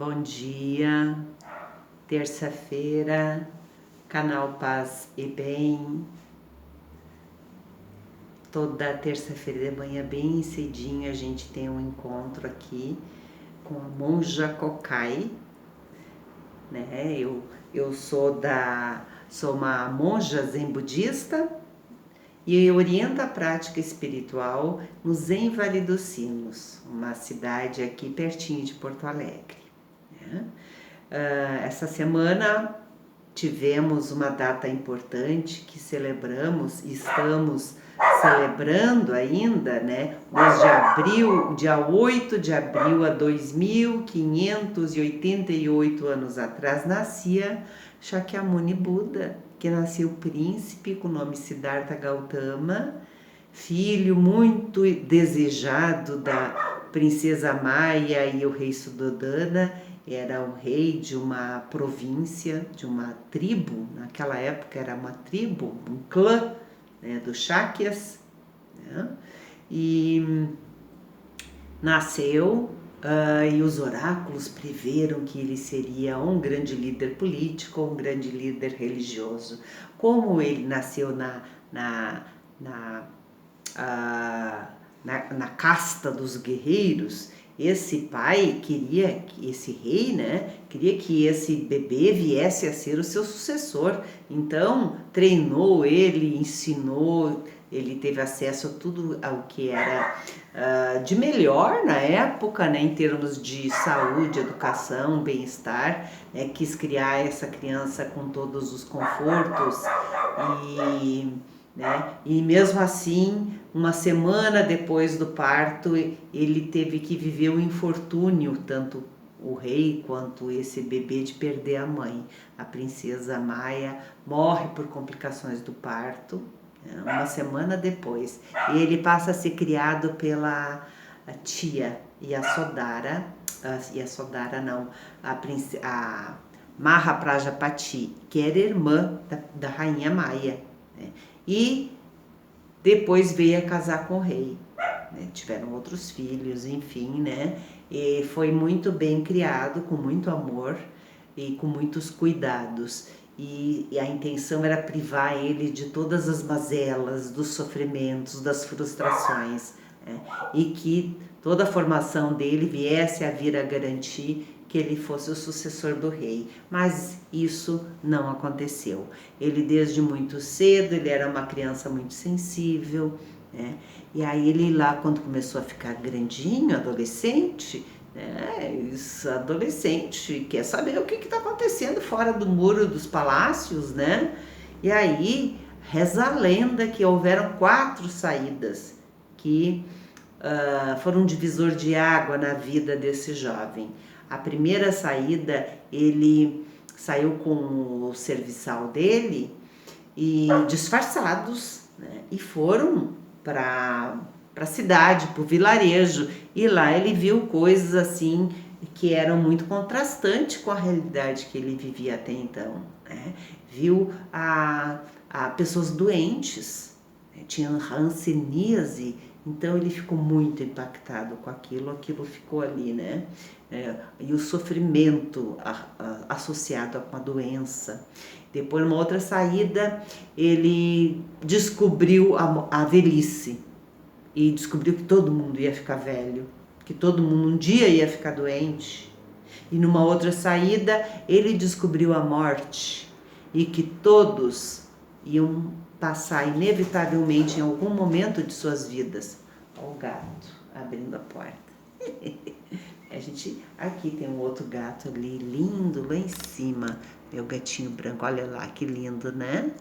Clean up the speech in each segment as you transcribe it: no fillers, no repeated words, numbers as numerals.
Bom dia, terça-feira, canal Paz e Bem. Toda terça-feira de manhã, bem cedinho, a gente tem um encontro aqui com a monja Kokai, né? Eu sou uma monja zen budista e eu oriento a prática espiritual no Zen Vale dos Sinos, uma cidade aqui pertinho de Porto Alegre. Essa semana tivemos uma data importante que celebramos e estamos celebrando ainda, né? Mês de abril, dia 8 de abril, há 2588 anos atrás, nascia Shakyamuni Buda, que nasceu príncipe com o nome Siddhartha Gautama, filho muito desejado da princesa Maya e o rei Suddhodana. Era um rei de uma província, de uma tribo, naquela época era uma tribo, um clã, né, dos Shakyas, né? E nasceu e os oráculos preveram que ele seria um grande líder político, um grande líder religioso. Como ele nasceu na casta dos guerreiros, esse pai queria que esse rei, né, queria que esse bebê viesse a ser o seu sucessor. Então treinou ele, ensinou, ele teve acesso a tudo ao que era de melhor na época, né, em termos de saúde, educação, bem-estar, né, quis criar essa criança com todos os confortos e mesmo assim, uma semana depois do parto, ele teve que viver o infortúnio, tanto o rei quanto esse bebê, de perder a mãe. A princesa Maya morre por complicações do parto, né, uma semana depois. E ele passa a ser criado pela tia Yasodhara, a Mahaprajapati, que era irmã da rainha Maya, né? E depois veio a casar com o rei, né? Tiveram outros filhos, enfim, né? E foi muito bem criado, com muito amor e com muitos cuidados. E a intenção era privar ele de todas as mazelas, dos sofrimentos, das frustrações, né? E que toda a formação dele viesse a vir a garantir que ele fosse o sucessor do rei, mas isso não aconteceu. Ele desde muito cedo, ele era uma criança muito sensível, né? E aí ele lá, quando começou a ficar grandinho, adolescente, né? Adolescente quer saber o que está acontecendo fora do muro dos palácios, né? E aí reza a lenda que houveram 4 saídas que foram um divisor de água na vida desse jovem. A primeira saída, ele saiu com o serviçal dele e disfarçados, né? E foram para a cidade, para o vilarejo, e lá ele viu coisas assim que eram muito contrastantes com a realidade que ele vivia até então, né? Viu a pessoas doentes, né? Tinha hanseníase. Então ele ficou muito impactado com aquilo ficou ali, né? E o sofrimento associado com a doença. Depois, numa outra saída, ele descobriu a velhice e descobriu que todo mundo ia ficar velho, que todo mundo um dia ia ficar doente. E numa outra saída, ele descobriu a morte e que todos iam passar inevitavelmente em algum momento de suas vidas. Olha o gato abrindo a porta. Aqui tem um outro gato ali, lindo, lá em cima. Meu gatinho branco, olha lá, que lindo, né?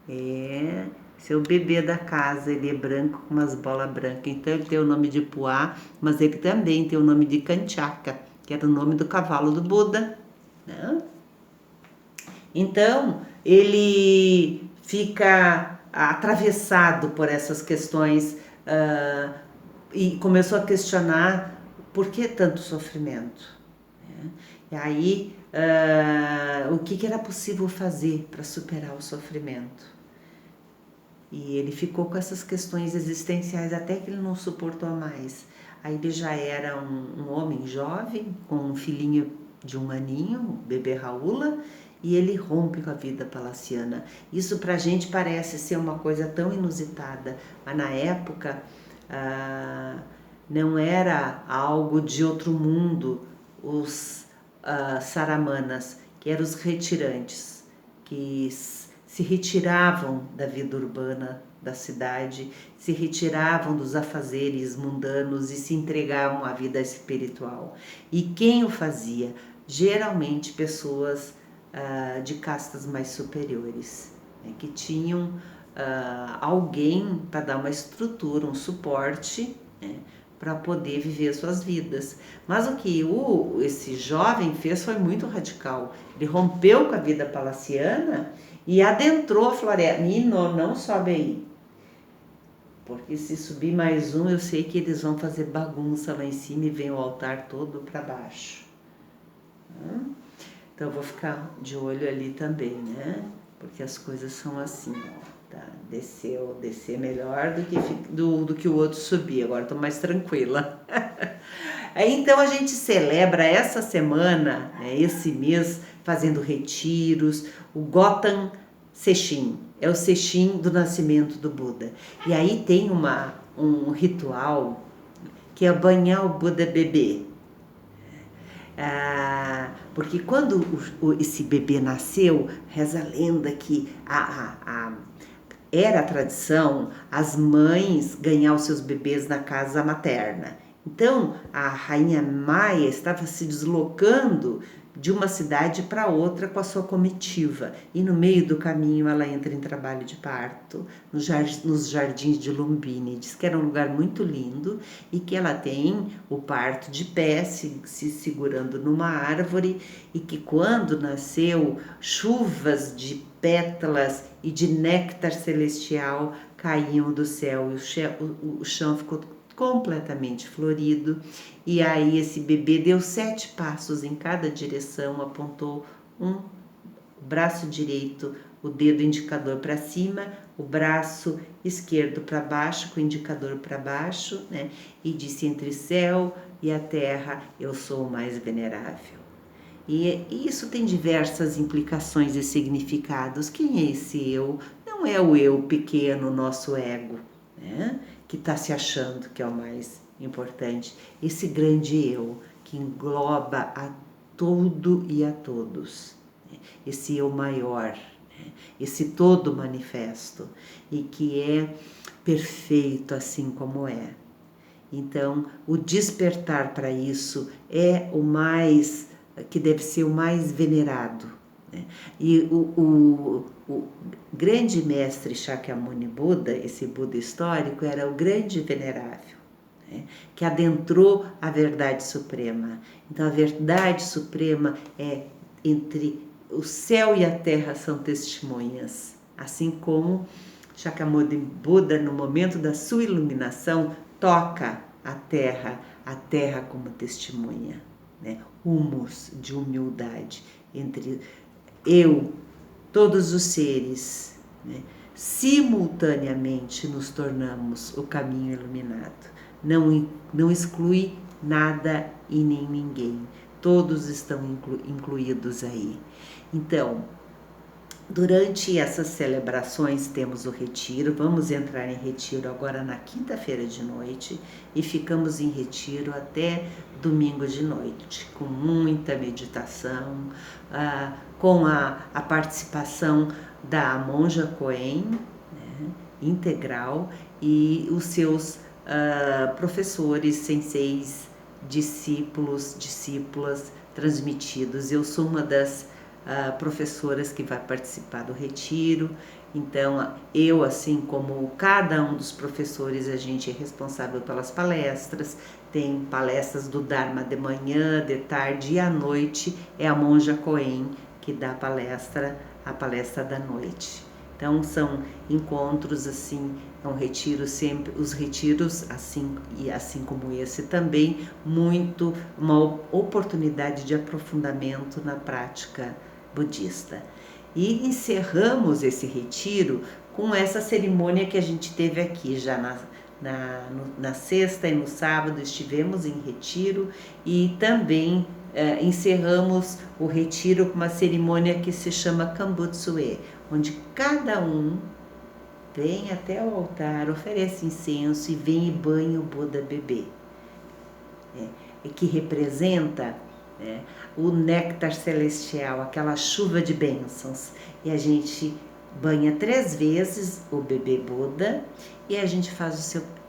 Esse é o bebê da casa, ele é branco com umas bolas brancas. Então ele tem o nome de Puá, mas ele também tem o nome de Kanchaka, que era o nome do cavalo do Buda, né? Então ele fica atravessado por essas questões e começou a questionar por que tanto sofrimento, né? E aí o que era possível fazer para superar o sofrimento? E ele ficou com essas questões existenciais até que ele não suportou mais. Aí ele já era um homem jovem, com um filhinho de 1 aninho, o bebê Raula, e ele rompe com a vida palaciana. Isso pra gente parece ser uma coisa tão inusitada, mas na época não era algo de outro mundo. Os saramanas, que eram os retirantes, que se retiravam da vida urbana da cidade, se retiravam dos afazeres mundanos e se entregavam à vida espiritual. E quem o fazia? Geralmente pessoas de castas mais superiores, né, que tinham alguém para dar uma estrutura, um suporte, né, para poder viver suas vidas. Mas o que esse jovem fez foi muito radical. Ele rompeu com a vida palaciana e adentrou a floresta. Nino, não sobe aí, porque se subir mais um, eu sei que eles vão fazer bagunça lá em cima e vem o altar todo para baixo. Então eu vou ficar de olho ali também, né? Porque as coisas são assim, ó. Tá, descer melhor do que o outro subir. Agora estou mais tranquila. Então a gente celebra essa semana, né, esse mês, fazendo retiros, o Gotan Sesshin. É o Sesshin do nascimento do Buda. E aí tem um ritual que é banhar o Buda bebê. Porque quando esse bebê nasceu, reza a lenda que era a tradição as mães ganhar os seus bebês na casa materna. Então, a rainha Maia estava se deslocando de uma cidade para outra com a sua comitiva. E no meio do caminho ela entra em trabalho de parto nos jardins de Lumbini. Diz que era um lugar muito lindo e que ela tem o parto de pé, se segurando numa árvore, e que quando nasceu, chuvas de pétalas e de néctar celestial caíam do céu e o chão ficou completamente florido. E aí esse bebê deu 7 passos em cada direção, apontou o braço direito, o dedo indicador para cima, o braço esquerdo para baixo, com o indicador para baixo, né? E disse: entre céu e a terra eu sou o mais venerável. E isso tem diversas implicações e significados. Quem é esse eu? Não é o eu pequeno, nosso ego, né? Que está se achando que é o mais importante. Esse grande eu que engloba a tudo e a todos. Esse eu maior, esse todo manifesto e que é perfeito assim como é. Então, o despertar para isso é o mais, que deve ser o mais venerado, né? E o grande mestre Shakyamuni Buda, esse Buda histórico, era o grande venerável, né? Que adentrou a verdade suprema. Então, a verdade suprema é entre o céu e a terra são testemunhas, assim como Shakyamuni Buda, no momento da sua iluminação, toca a terra como testemunha, né? Humus de humildade entre eu, todos os seres, né? Simultaneamente nos tornamos o caminho iluminado. Não exclui nada e nem ninguém. Todos estão incluídos aí. Então, durante essas celebrações temos o retiro. Vamos entrar em retiro agora na quinta-feira de noite e ficamos em retiro até domingo de noite, com muita meditação, com a participação da monja Coen, né, integral, e os seus professores, senseis, discípulas transmitidos. Eu sou uma das professoras que vai participar do retiro. Então, eu, assim como cada um dos professores, a gente é responsável pelas palestras. Tem palestras do Dharma de manhã, de tarde, e à noite é a monja Coen que dá a palestra da noite. Então, são encontros assim, é um retiro sempre, os retiros assim como esse também, uma oportunidade de aprofundamento na prática budista. E encerramos esse retiro com essa cerimônia que a gente teve aqui já Na sexta e no sábado estivemos em retiro e também encerramos o retiro com uma cerimônia que se chama Kambutsue, onde cada um vem até o altar, oferece incenso e vem e banha o Buda bebê, e que representa o néctar celestial, aquela chuva de bênçãos. E a gente banha 3 vezes o bebê Buda e a gente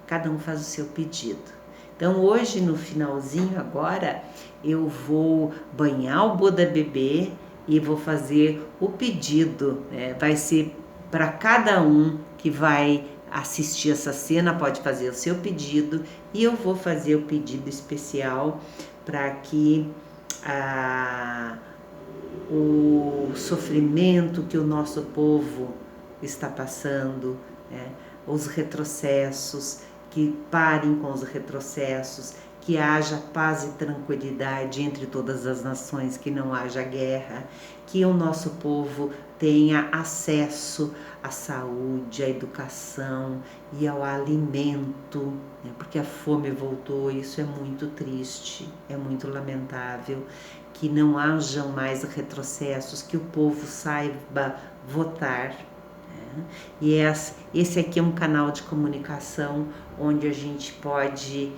cada um faz o seu pedido. Então hoje no finalzinho agora eu vou banhar o Buda bebê e vou fazer o pedido, vai ser para cada um que vai assistir essa cena, pode fazer o seu pedido e eu vou fazer o pedido especial para que o sofrimento que o nosso povo está passando, os retrocessos, que parem com os retrocessos, que haja paz e tranquilidade entre todas as nações, que não haja guerra, que o nosso povo tenha acesso à saúde, à educação e ao alimento, porque a fome voltou, isso é muito triste, é muito lamentável, que não hajam mais retrocessos, que o povo saiba votar. E esse aqui é um canal de comunicação onde a gente pode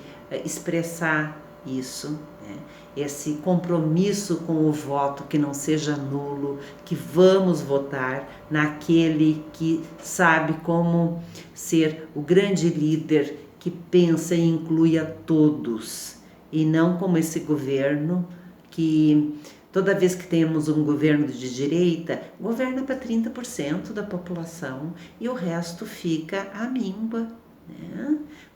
expressar isso, esse compromisso com o voto, que não seja nulo, que vamos votar naquele que sabe como ser o grande líder, que pensa e inclui a todos, e não como esse governo que toda vez que temos um governo de direita, governa para 30% da população e o resto fica à míngua,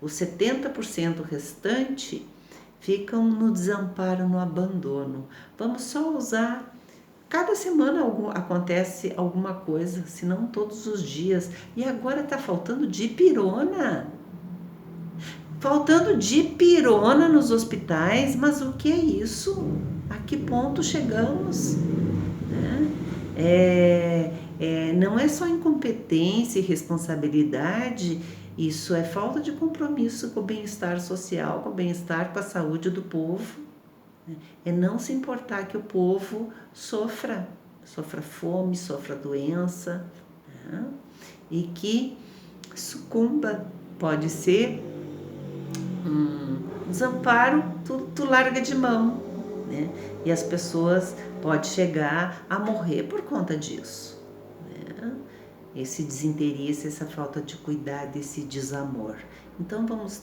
Os 70% restante ficam no desamparo, no abandono. Vamos só usar, cada semana acontece alguma coisa, se não todos os dias. E agora está faltando dipirona. Faltando dipirona nos hospitais, mas o que é isso? A que ponto chegamos? Não é só incompetência e responsabilidade, isso é falta de compromisso com o bem-estar social, com o bem-estar, com a saúde do povo. É não se importar que o povo sofra fome, sofra doença, e que sucumba. Pode ser desamparo, tu larga de mão, e as pessoas podem chegar a morrer por conta disso, esse desinteresse, essa falta de cuidado, esse desamor. Então vamos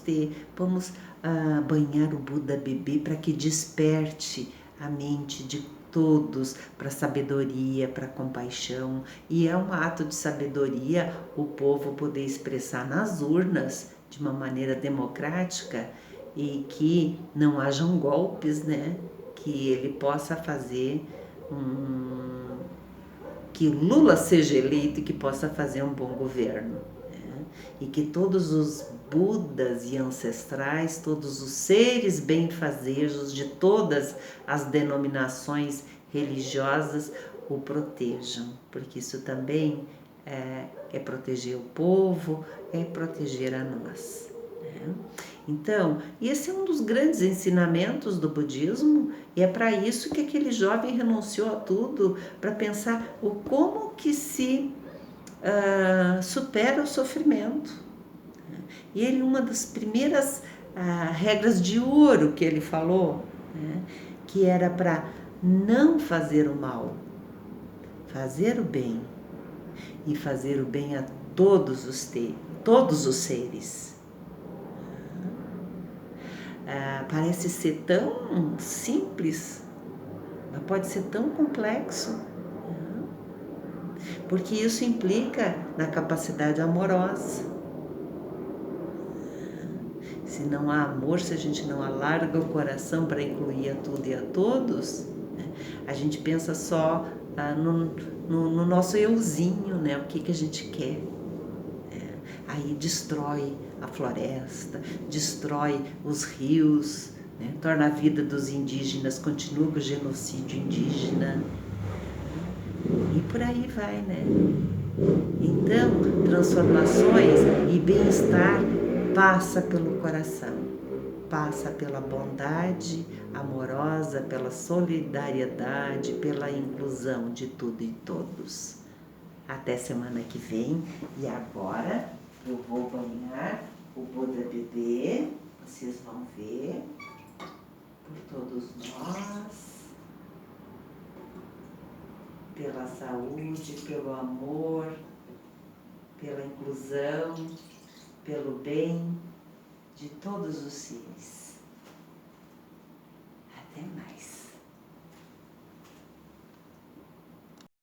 banhar o Buda bebê para que desperte a mente de todos para a sabedoria, para a compaixão, e é um ato de sabedoria o povo poder expressar nas urnas de uma maneira democrática e que não hajam golpes, que ele possa fazer que Lula seja eleito e que possa fazer um bom governo, e que todos os Budas e ancestrais, todos os seres benfazejos de todas as denominações religiosas o protejam, porque isso também é proteger o povo, é proteger a nós. Então, esse é um dos grandes ensinamentos do budismo, e é para isso que aquele jovem renunciou a tudo, para pensar como que se supera o sofrimento. E ele, uma das primeiras regras de ouro que ele falou, que era para não fazer o mal, fazer o bem, e fazer o bem a todos os seres. Parece ser tão simples, mas pode ser tão complexo, porque isso implica na capacidade amorosa. Se não há amor, se a gente não alarga o coração para incluir a tudo e a todos, a gente pensa só no nosso euzinho, o que a gente quer. Aí destrói a floresta, destrói os rios, torna a vida dos indígenas, continua com o genocídio indígena, e por aí vai, Então, transformações e bem-estar passa pelo coração, passa pela bondade amorosa, pela solidariedade, pela inclusão de tudo e todos. Até semana que vem. E agora eu vou banhar o Buda bebê, vocês vão ver, por todos nós, pela saúde, pelo amor, pela inclusão, pelo bem de todos os seres. Até mais.